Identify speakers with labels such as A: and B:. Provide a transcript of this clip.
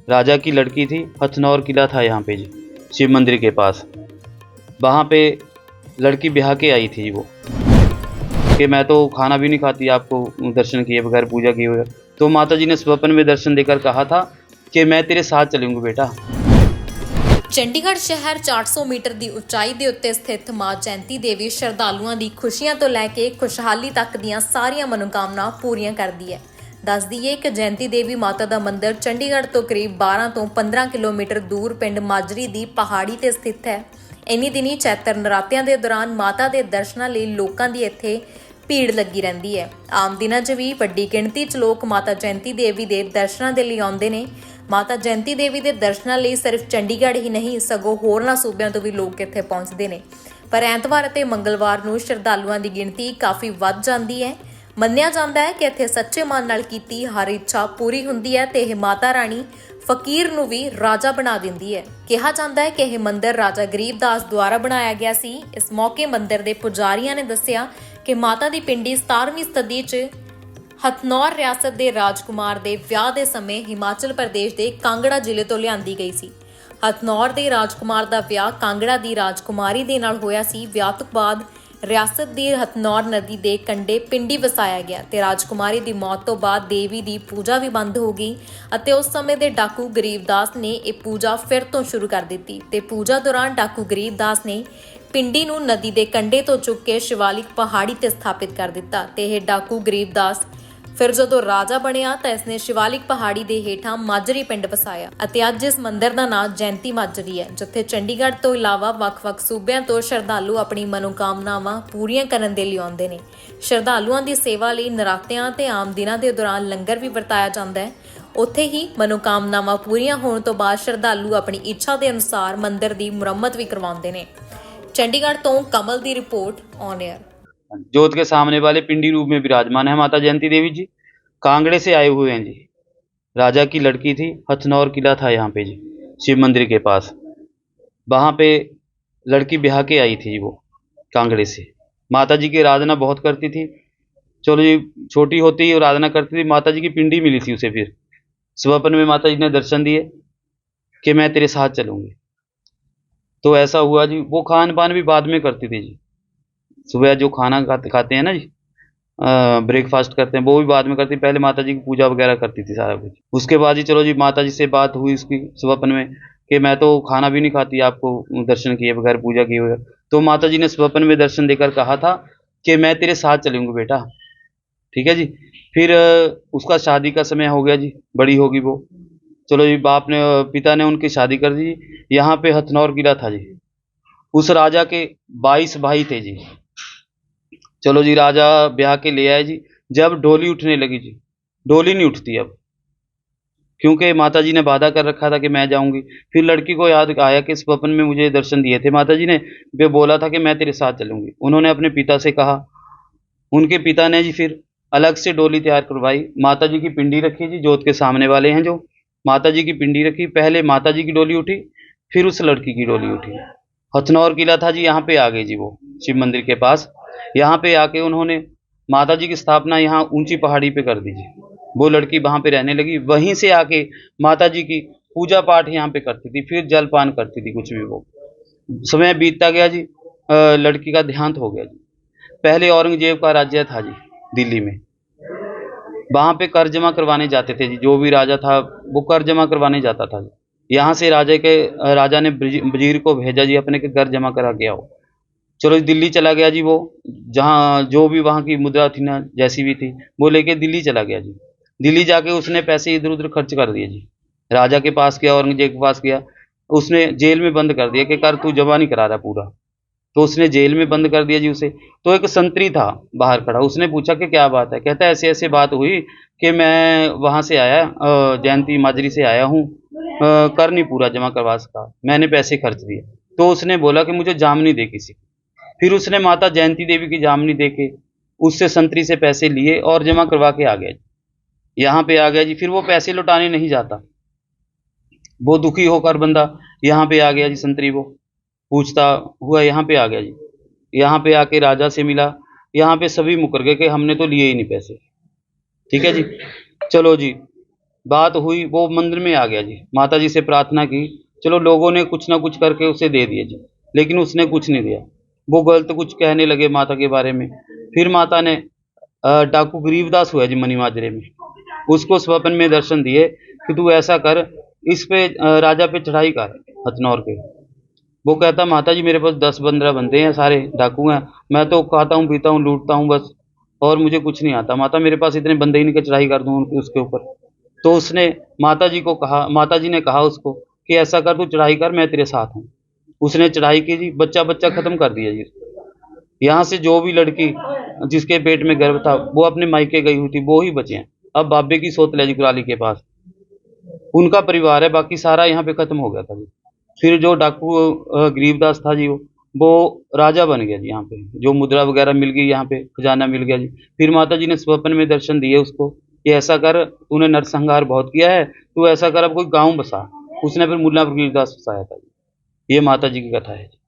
A: राजा की लड़की थी। हथनौर किला था यहाँ पे जी, शिव मंदिर के पास। वहाँ पे लड़की ब्याह के आई थी वो, कि मैं तो खाना भी नहीं खाती आपको दर्शन किए बगैर, पूजा किए बगैर। तो माता जी ने स्वप्न में दर्शन देकर कहा था कि मैं तेरे साथ चलूँगी बेटा।
B: ਚੰਡੀਗੜ੍ਹ ਸ਼ਹਿਰ 400 ਮੀਟਰ ਦੀ ਉਚਾਈ ਦੇ ਉੱਤੇ ਸਥਿਤ ਮਾਂ ਜੈਂਤੀ ਦੇਵੀ ਸ਼ਰਧਾਲੂਆਂ ਦੀ ਖੁਸ਼ੀਆਂ ਤੋਂ ਲੈ ਕੇ ਖੁਸ਼ਹਾਲੀ ਤੱਕ ਦੀਆਂ ਸਾਰੀਆਂ ਮਨੋਕਾਮਨਾ ਪੂਰੀਆਂ ਕਰਦੀ ਹੈ। ਦੱਸ ਦਈਏ ਕਿ ਜੈਂਤੀ ਦੇਵੀ ਮਾਤਾ ਦਾ ਮੰਦਿਰ ਚੰਡੀਗੜ੍ਹ ਤੋਂ ਕਰੀਬ 12 ਤੋਂ 15 ਕਿਲੋਮੀਟਰ ਦੂਰ ਪਿੰਡ ਮਾਜਰੀ ਦੀ ਪਹਾੜੀ ਤੇ ਸਥਿਤ ਹੈ। ਇੰਨੀ ਦਿਨੀ ਚੈਤਰ ਨਰਾਤਿਆਂ ਦੇ ਦੌਰਾਨ ਮਾਤਾ ਦੇ ਦਰਸ਼ਨਾਂ ਲਈ ਲੋਕਾਂ ਦੀ ਇੱਥੇ ਭੀੜ ਲੱਗੀ ਰਹਿੰਦੀ ਹੈ। ਆਮ ਦਿਨਾਂ 'ਚ ਵੀ ਵੱਡੀ ਗਿਣਤੀ 'ਚ ਲੋਕ ਮਾਤਾ ਜੈਂਤੀ ਦੇਵੀ ਦੇ ਦਰਸ਼ਨਾਂ ਦੇ ਲਈ ਆਉਂਦੇ ਨੇ। ਮਾਤਾ ਜੈਂਤੀ ਦੇਵੀ ਦੇ ਦਰਸ਼ਨਾਂ ਲਈ ਸਿਰਫ ਚੰਡੀਗੜ੍ਹ ਹੀ ਨਹੀਂ ਸਗੋਂ ਹੋਰਨਾਂ ਸੂਬਿਆਂ ਤੋਂ ਵੀ ਲੋਕ ਇੱਥੇ ਪਹੁੰਚਦੇ ਨੇ। ਪਰ ਐਤਵਾਰ ਅਤੇ ਮੰਗਲਵਾਰ ਨੂੰ ਸ਼ਰਧਾਲੂਆਂ ਦੀ ਗਿਣਤੀ ਕਾਫੀ ਵੱਧ ਜਾਂਦੀ ਹੈ। ਮੰਨਿਆ ਜਾਂਦਾ ਹੈ ਕਿ ਇੱਥੇ ਸੱਚੇ ਮਨ ਨਾਲ ਕੀਤੀ ਹਰ ਇੱਛਾ ਪੂਰੀ ਹੁੰਦੀ ਹੈ ਤੇ ਇਹ ਮਾਤਾ ਰਾਣੀ ਫਕੀਰ ਨੂੰ ਵੀ ਰਾਜਾ ਬਣਾ ਦਿੰਦੀ ਹੈ। ਕਿਹਾ ਜਾਂਦਾ ਹੈ ਕਿ ਇਹ ਮੰਦਿਰ ਰਾਜਾ ਗਰੀਬਦਾਸ ਦੁਆਰਾ ਬਣਾਇਆ ਗਿਆ ਸੀ। ਇਸ ਮੌਕੇ ਮੰਦਿਰ ਦੇ ਪੁਜਾਰੀਆਂ ਨੇ ਦੱਸਿਆ ਕਿ ਮਾਤਾ ਦੀ ਪਿੰਡੀ 17ਵੀਂ ਸਦੀ 'ਚ ਹਥਨੌਰ ਰਿਆਸਤ ਦੇ ਰਾਜਕੁਮਾਰ ਦੇ ਵਿਆਹ ਦੇ ਸਮੇਂ ਹਿਮਾਚਲ ਪ੍ਰਦੇਸ਼ ਦੇ ਕਾਂਗੜਾ ਜ਼ਿਲ੍ਹੇ ਤੋਂ ਲਿਆਂਦੀ ਗਈ ਸੀ। ਹਥਨੌਰ ਦੇ ਰਾਜਕੁਮਾਰ ਦਾ ਵਿਆਹ ਕਾਂਗੜਾ ਦੀ ਰਾਜਕੁਮਾਰੀ ਦੇ ਨਾਲ ਹੋਇਆ ਸੀ। ਵਿਆਹ ਤੋਂ ਬਾਅਦ ਰਿਆਸਤ ਦੀ ਹਥਨੌਰ ਨਦੀ ਦੇ ਕੰਢੇ ਪਿੰਡੀ ਵਸਾਇਆ ਗਿਆ ਤੇ ਰਾਜਕੁਮਾਰੀ ਦੀ ਮੌਤ ਤੋਂ ਬਾਅਦ ਦੇਵੀ ਦੀ ਪੂਜਾ ਵੀ ਬੰਦ ਹੋ ਗਈ ਅਤੇ ਉਸ ਸਮੇਂ ਦੇ ਡਾਕੂ ਗਰੀਬਦਾਸ ਨੇ ਇਹ ਪੂਜਾ ਫਿਰ ਤੋਂ ਸ਼ੁਰੂ ਕਰ ਦਿੱਤੀ ਤੇ ਪੂਜਾ ਦੌਰਾਨ ਡਾਕੂ ਗਰੀਬਦਾਸ ਨੇ ਪਿੰਡੀ ਨੂੰ ਨਦੀ ਦੇ ਕੰਢੇ ਤੋਂ ਚੁੱਕ ਕੇ ਸ਼ਿਵਾਲਿਕ ਪਹਾੜੀ ਤੇ ਸਥਾਪਿਤ ਕਰ ਦਿੱਤਾ ਤੇ ਇਹ ਡਾਕੂ ਗਰੀਬਦਾਸ ਫਿਰ ਜਦੋਂ ਰਾਜਾ ਬਣਿਆ ਤਾਂ ਇਸਨੇ ਸ਼ਿਵਾਲਿਕ ਪਹਾੜੀ ਦੇ ਹੇਠਾਂ ਮਾਜਰੀ ਪਿੰਡ ਵਸਾਇਆ ਅਤੇ ਅੱਜ ਇਸ ਮੰਦਿਰ ਦਾ ਨਾਮ ਜੈਂਤੀ ਮਾਜਰੀ ਹੈ, ਜਿੱਥੇ ਚੰਡੀਗੜ੍ਹ ਤੋਂ ਇਲਾਵਾ ਵੱਖ-ਵੱਖ ਸੂਬਿਆਂ ਤੋਂ ਸ਼ਰਧਾਲੂ ਆਪਣੀ ਮਨੋਕਾਮਨਾਵਾਂ ਪੂਰੀਆਂ ਕਰਨ ਦੇ ਲਈ ਆਉਂਦੇ ਨੇ। ਸ਼ਰਧਾਲੂਆਂ ਦੀ ਸੇਵਾ ਲਈ ਨਰਾਤਿਆਂ ਤੇ ਆਮ ਦਿਨਾਂ ਦੇ ਦੌਰਾਨ ਲੰਗਰ ਵੀ ਵਰਤਾਇਆ ਜਾਂਦਾ ਹੈ। ਉੱਥੇ ਹੀ ਮਨੋਕਾਮਨਾਵਾਂ ਪੂਰੀਆਂ ਹੋਣ ਤੋਂ ਬਾਅਦ ਸ਼ਰਧਾਲੂ ਆਪਣੀ ਇੱਛਾ ਦੇ ਅਨੁਸਾਰ ਮੰਦਿਰ ਦੀ ਮੁਰੰਮਤ ਵੀ ਕਰਵਾਉਂਦੇ ਨੇ। ਚੰਡੀਗੜ੍ਹ ਤੋਂ ਕਮਲ ਦੀ ਰਿਪੋर्ट ऑन एयर।
A: जोत के सामने वाले पिंडी रूप में विराजमान है माता जयंती देवी जी। कांगड़े से आए हुए हैं जी। राजा की लड़की थी। हथनौर किला था यहाँ पे जी, शिव मंदिर के पास। वहाँ पे लड़की ब्याह के आई थी वो कांगड़े से। माता जी की आराधना बहुत करती थी। चलो जी, छोटी होती ही आराधना करती थी। माता जी की पिंडी मिली थी उसे। फिर स्वप्न में माता जी ने दर्शन दिए कि मैं तेरे साथ चलूँगी। तो ऐसा हुआ जी। वो खान पान भी बाद में करती थी जी। सुबह जो खाना खाते हैं ना जी, ब्रेकफास्ट करते हैं, वो भी बाद में करती। पहले माता जी की पूजा वगैरह करती थी सारा कुछ। उसके बाद जी चलो जी माता जी से बात हुई उसकी स्वप्न में कि मैं तो खाना भी नहीं खाती आपको दर्शन किए बगैर, पूजा किए बगैर। तो माता जी ने स्वप्न में दर्शन देकर कहा था कि मैं तेरे साथ चलूँगी बेटा। ठीक है जी। फिर उसका शादी का समय हो गया जी, बड़ी होगी वो। चलो जी, पिता ने उनकी शादी कर दी। यहाँ पे हथनौर किला था जी। उस राजा के 22 भाई थे जी। चलो जी, राजा ब्याह के ले आए जी। जब डोली उठने लगी जी, डोली नहीं उठती अब, क्योंकि माता जी ने वादा कर रखा था कि मैं जाऊंगी। फिर लड़की को याद आया कि स्वप्न में मुझे दर्शन दिए थे माता जी ने, वे बोला था कि मैं तेरे साथ चलूंगी। उन्होंने अपने पिता से कहा। उनके पिता ने जी फिर अलग से डोली तैयार करवाई। माता जी की पिंडी रखी जी, जोत के सामने वाले हैं जो। माता जी की पिंडी रखी। पहले माता जी की डोली उठी, फिर उस लड़की की डोली उठी। हथनौर किला था जी, यहाँ पे आ गई जी वो, शिव मंदिर के पास। यहाँ पे आके उन्होंने माता जी की स्थापना यहाँ ऊंची पहाड़ी पे कर दी जी। वो लड़की वहाँ पे रहने लगी। वहीं से आके माता जी की पूजा पाठ यहाँ पे करती थी। फिर जलपान करती थी कुछ भी वो। समय बीतता गया जी। लड़की का देहांत हो गया जी। पहले औरंगजेब का राज्य था जी दिल्ली में। वहाँ पे कर जमा करवाने जाते थे जी। जो भी राजा था वो कर जमा करवाने जाता था जी। यहाँ से राजा ने वजीर को भेजा जी अपने के कर जमा करा के आओ। चलो दिल्ली चला गया जी वो। जहाँ जो भी वहाँ की मुद्रा थी ना, जैसी भी थी, वो लेके दिल्ली चला गया जी। दिल्ली जाके उसने पैसे इधर उधर खर्च कर दिए जी। राजा के पास गया, औरंगजेब के पास गया। उसने जेल में बंद कर दिया कि कर तू जमा नहीं करा रहा पूरा। तो उसने जेल में बंद कर दिया जी उसे। तो एक संतरी था बाहर खड़ा। उसने पूछा कि क्या बात है। कहता है ऐसे ऐसे बात हुई कि मैं वहाँ से आया, जयंती माजरी से आया हूँ, कर नहीं पूरा जमा करवा सका, मैंने पैसे खर्च दिए। तो उसने बोला कि मुझे जामनी दे किसी। फिर उसने माता जयंती देवी की जामनी दे के उससे संतरी से पैसे लिए और जमा करवा के आ गया जी। यहाँ पे आ गया जी। फिर वो पैसे लौटाने नहीं जाता। वो दुखी होकर बंदा यहाँ पे आ गया जी। संतरी वो पूछता हुआ यहाँ पे आ गया जी। यहाँ पे आके राजा से मिला। यहाँ पे सभी मुकर गए कि हमने तो लिए ही नहीं पैसे। ठीक है जी। चलो जी, बात हुई, वो मंदिर में आ गया जी, माता जी से प्रार्थना की, चलो लोगों ने कुछ ना कुछ करके उसे दे दिया जी, लेकिन उसने कुछ नहीं दिया। वो गलत कुछ कहने लगे माता के बारे में। फिर माता ने डाकू गरीबदास हुआ जी मनी माजरे में, उसको स्वप्न में दर्शन दिए कि तू ऐसा कर, इस पे राजा पे चढ़ाई कर हथनौर के। वो कहता माता जी मेरे पास 10-15 बंदे हैं, सारे डाकू हैं, मैं तो खाता हूँ पीता हूँ लूटता हूँ बस, और मुझे कुछ नहीं आता माता, मेरे पास इतने बंदे ही नहीं कि चढ़ाई कर दूँ उसके ऊपर। तो उसने माता जी को कहा, माता जी ने कहा उसको कि ऐसा कर तू चढ़ाई कर, मैं तेरे साथ हूँ। उसने चढ़ाई की जी, बच्चा बच्चा खत्म कर दिया जी। यहाँ से जो भी लड़की जिसके पेट में गर्भ था वो अपने मायके गई हुई थी, वो ही बचे हैं। अब बाबे की सोत है जी कुराली के पास, उनका परिवार है, बाकी सारा यहाँ पे खत्म हो गया था जी। फिर जो डाकू गरीबदास था जी, वो राजा बन गया जी यहाँ पे, जो मुद्रा वगैरह मिल गई यहाँ पे, खजाना मिल गया जी। फिर माता जी ने स्वप्न में दर्शन दिए उसको कि ऐसा कर, तूने नरसंहार बहुत किया है, तू ऐसा कर अब कोई गाँव बसा। उसने फिर मुल्लापुर गरीबदास बसाया था जी। ये माता जी की कथा है।